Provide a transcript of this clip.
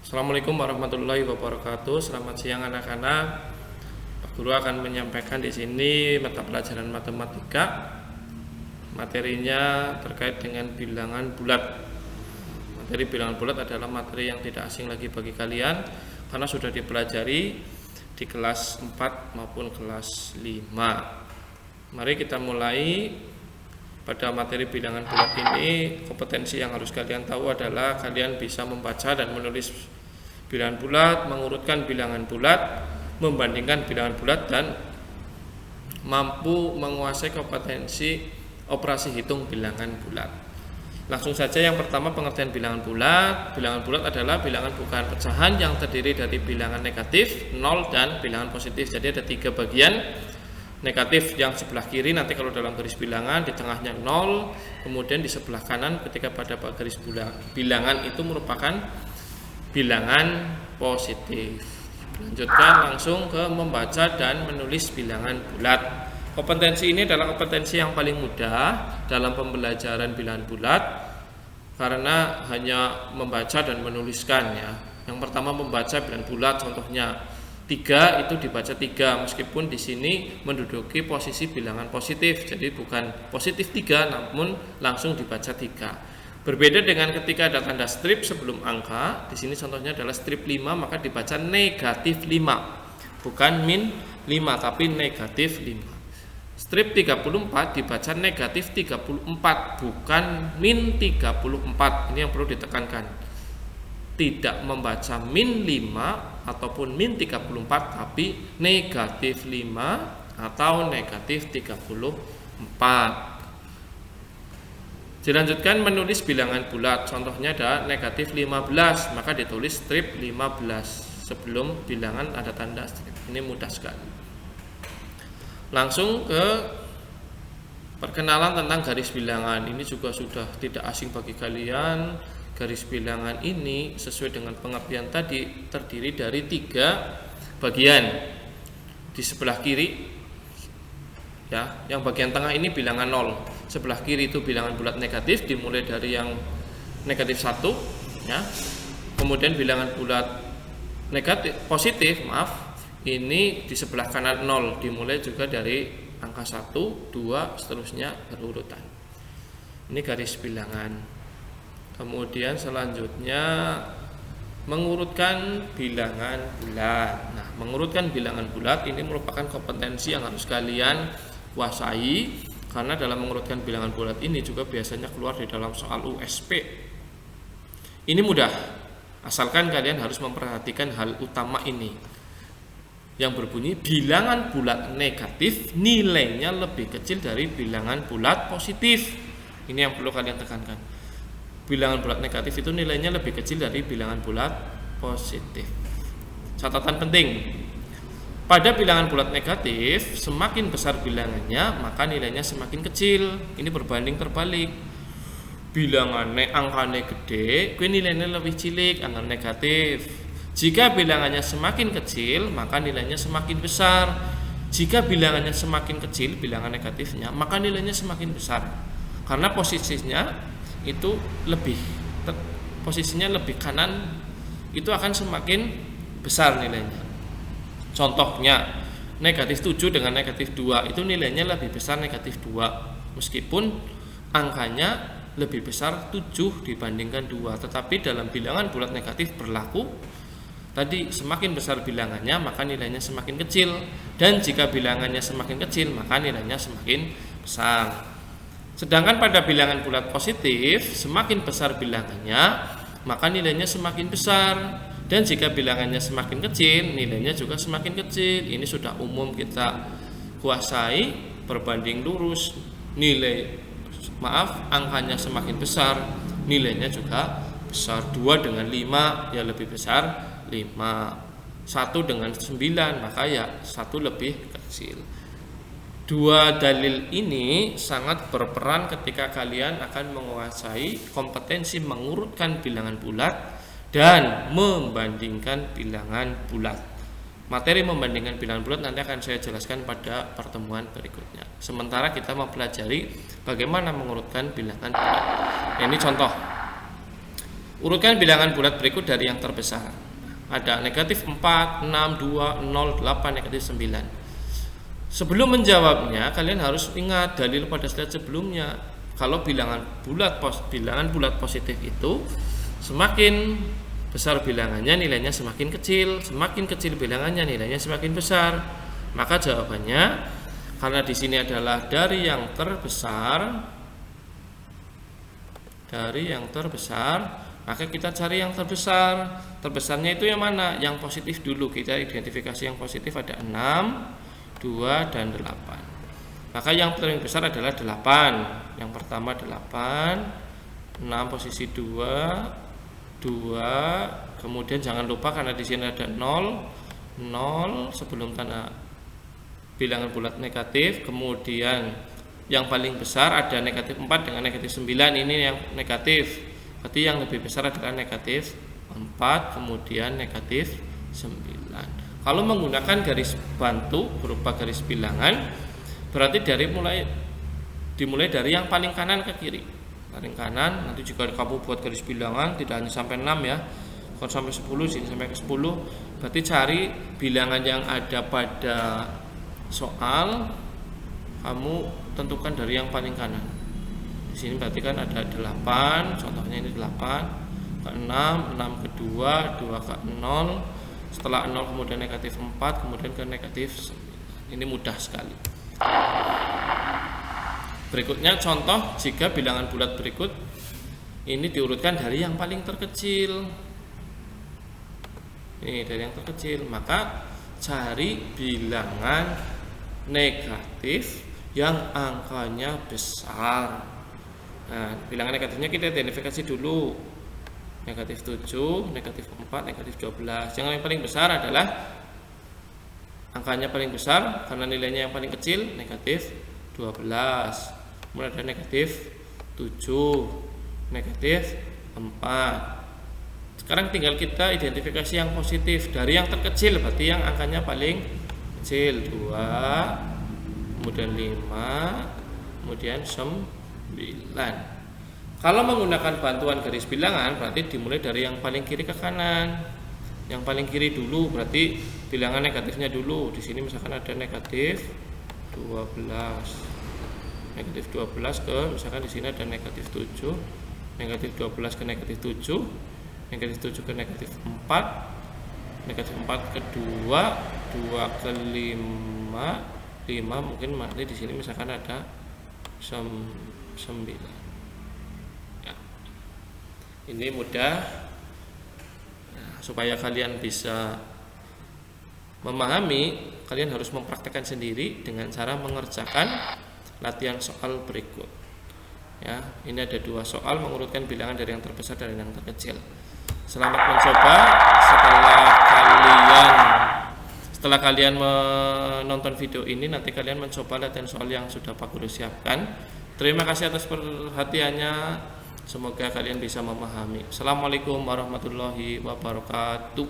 Assalamualaikum warahmatullahi wabarakatuh. Selamat siang anak-anak. Pak Guru akan menyampaikan di sini mata pelajaran matematika. Materinya terkait dengan bilangan bulat. Materi bilangan bulat adalah materi yang tidak asing lagi bagi kalian karena sudah dipelajari di kelas 4 maupun kelas 5. Mari kita mulai. Pada materi bilangan bulat ini, kompetensi yang harus kalian tahu adalah kalian bisa membaca dan menulis bilangan bulat, mengurutkan bilangan bulat, membandingkan bilangan bulat, dan mampu menguasai kompetensi operasi hitung bilangan bulat. Langsung saja, yang pertama pengertian bilangan bulat. Bilangan bulat adalah bilangan bukaan pecahan yang terdiri dari bilangan negatif, 0, dan bilangan positif. Jadi ada 3 bagian. Negatif yang sebelah kiri nanti kalau dalam garis bilangan, di tengahnya 0, kemudian di sebelah kanan ketika pada garis bilangan itu merupakan bilangan positif. Lanjutkan langsung ke membaca dan menulis bilangan bulat. Kompetensi ini adalah kompetensi yang paling mudah dalam pembelajaran bilangan bulat karena hanya membaca dan menuliskan ya. Yang pertama membaca bilangan bulat, contohnya 3 itu dibaca 3, meskipun di sini menduduki posisi bilangan positif, jadi bukan positif 3 namun langsung dibaca 3. Berbeda dengan ketika ada tanda strip sebelum angka, di sini contohnya adalah strip 5, maka dibaca negatif 5, bukan min 5 tapi negatif 5. Strip 34 dibaca negatif 34, bukan min 34. Ini yang perlu ditekankan. Tidak membaca min 5 ataupun min 34, tapi negatif 5 atau negatif 34. Dilanjutkan menulis bilangan bulat. Contohnya ada negatif 15, maka ditulis strip 15 sebelum bilangan ada tanda strip. Ini mudah sekali. Langsung ke perkenalan tentang garis bilangan. Ini juga sudah tidak asing bagi kalian. Garis bilangan ini sesuai dengan pengertian tadi terdiri dari 3 bagian. Di sebelah kiri ya, yang bagian tengah ini bilangan 0. Sebelah kiri itu bilangan bulat negatif, dimulai dari yang negatif 1 ya. Kemudian bilangan bulat negatif positif, ini di sebelah kanan 0, dimulai juga dari angka 1, 2 seterusnya berurutan. Ini garis bilangan. Kemudian selanjutnya mengurutkan bilangan bulat. Nah, mengurutkan bilangan bulat ini merupakan kompetensi yang harus kalian kuasai karena dalam mengurutkan bilangan bulat ini juga biasanya keluar di dalam soal USP. Ini mudah, asalkan kalian harus memperhatikan hal utama ini yang berbunyi bilangan bulat negatif nilainya lebih kecil dari bilangan bulat positif. Ini yang perlu kalian tekankan. Bilangan bulat negatif itu nilainya lebih kecil dari bilangan bulat positif. Catatan penting, pada bilangan bulat negatif semakin besar bilangannya maka nilainya semakin kecil. Ini berbanding terbalik. Bilangannya angkanya gede, nilainya lebih cilik, angka negatif. Jika bilangannya semakin kecil maka nilainya semakin besar. Jika bilangannya semakin kecil, bilangan negatifnya, maka nilainya semakin besar. Karena posisinya itu posisinya lebih kanan, itu akan semakin besar nilainya. Contohnya negatif 7 dengan negatif 2 itu nilainya lebih besar negatif 2 meskipun angkanya lebih besar 7 dibandingkan 2. Tetapi dalam bilangan bulat negatif berlaku tadi, semakin besar bilangannya maka nilainya semakin kecil, dan jika bilangannya semakin kecil maka nilainya semakin besar. Sedangkan pada bilangan bulat positif, semakin besar bilangannya, maka nilainya semakin besar. Dan jika bilangannya semakin kecil, nilainya juga semakin kecil. Ini sudah umum kita kuasai, berbanding lurus. Angkanya semakin besar, nilainya juga besar. 2 dengan 5 ya lebih besar 5. 1 dengan 9 maka ya 1 lebih kecil. 2 dalil ini sangat berperan ketika kalian akan menguasai kompetensi mengurutkan bilangan bulat dan membandingkan bilangan bulat. Materi membandingkan bilangan bulat nanti akan saya jelaskan pada pertemuan berikutnya. Sementara kita mempelajari bagaimana mengurutkan bilangan bulat. Nah, ini contoh. Urutkan bilangan bulat berikut dari yang terbesar. Ada negatif 4, 6, 2, 0, 8, negatif 9. Sebelum menjawabnya, kalian harus ingat dalil pada slide sebelumnya. Kalau bilangan bulat positif itu, semakin besar bilangannya, nilainya semakin kecil. Semakin kecil bilangannya, nilainya semakin besar. Maka jawabannya, karena di sini adalah dari yang terbesar, maka kita cari yang terbesar. Terbesarnya itu yang mana? Yang positif dulu. Kita identifikasi yang positif ada 6, 2, dan 8. Maka yang paling besar adalah 8. Yang pertama 8, 6 posisi 2, kemudian jangan lupa karena di sini ada 0 sebelum tanda bilangan bulat negatif. Kemudian yang paling besar ada negatif 4 dengan negatif 9, ini yang negatif. Berarti yang lebih besar adalah negatif 4, kemudian negatif 9. Kalau menggunakan garis bantu berupa garis bilangan, berarti dimulai dari yang paling kanan ke kiri. Paling kanan, nanti jika kamu buat garis bilangan tidak hanya sampai 6 ya, kalau sampai 10, sini sampai ke 10. Berarti cari bilangan yang ada pada soal, kamu tentukan dari yang paling kanan. Di sini berarti kan ada 8, contohnya ini 8 ke 6, 6 ke 2, 2 ke 0. Setelah 0 kemudian negatif 4, kemudian ke negatif 9. Ini mudah sekali. Berikutnya contoh jika bilangan bulat berikut ini diurutkan dari yang paling terkecil. Ini dari yang terkecil, maka cari bilangan negatif yang angkanya besar. Nah, bilangan negatifnya kita identifikasi dulu. Negatif 7, negatif 4, negatif 12. Yang paling besar adalah angkanya paling besar karena nilainya yang paling kecil, negatif 12. Kemudian ada negatif 7, negatif 4. Sekarang tinggal kita identifikasi yang positif dari yang terkecil, berarti yang angkanya paling kecil 2, kemudian 5, kemudian 9. Kalau menggunakan bantuan garis bilangan, berarti dimulai dari yang paling kiri ke kanan. Yang paling kiri dulu berarti bilangan negatifnya dulu. Di sini misalkan ada negatif 12. Negatif 12 ke misalkan di sini ada negatif 7. Negatif 12 ke negatif 7. Negatif 7 ke negatif 4. Negatif 4 ke 2, 2 ke 5. 5 mungkin nanti di sini misalkan ada 9. Ini mudah. Nah, supaya kalian bisa memahami, kalian harus mempraktekkan sendiri dengan cara mengerjakan latihan soal berikut. Ya, ini ada 2 soal mengurutkan bilangan dari yang terbesar dari yang terkecil. Selamat mencoba. Setelah kalian menonton video ini, nanti kalian mencoba latihan soal yang sudah Pak Guru siapkan. Terima kasih atas perhatiannya. Semoga kalian bisa memahami. Assalamualaikum warahmatullahi wabarakatuh.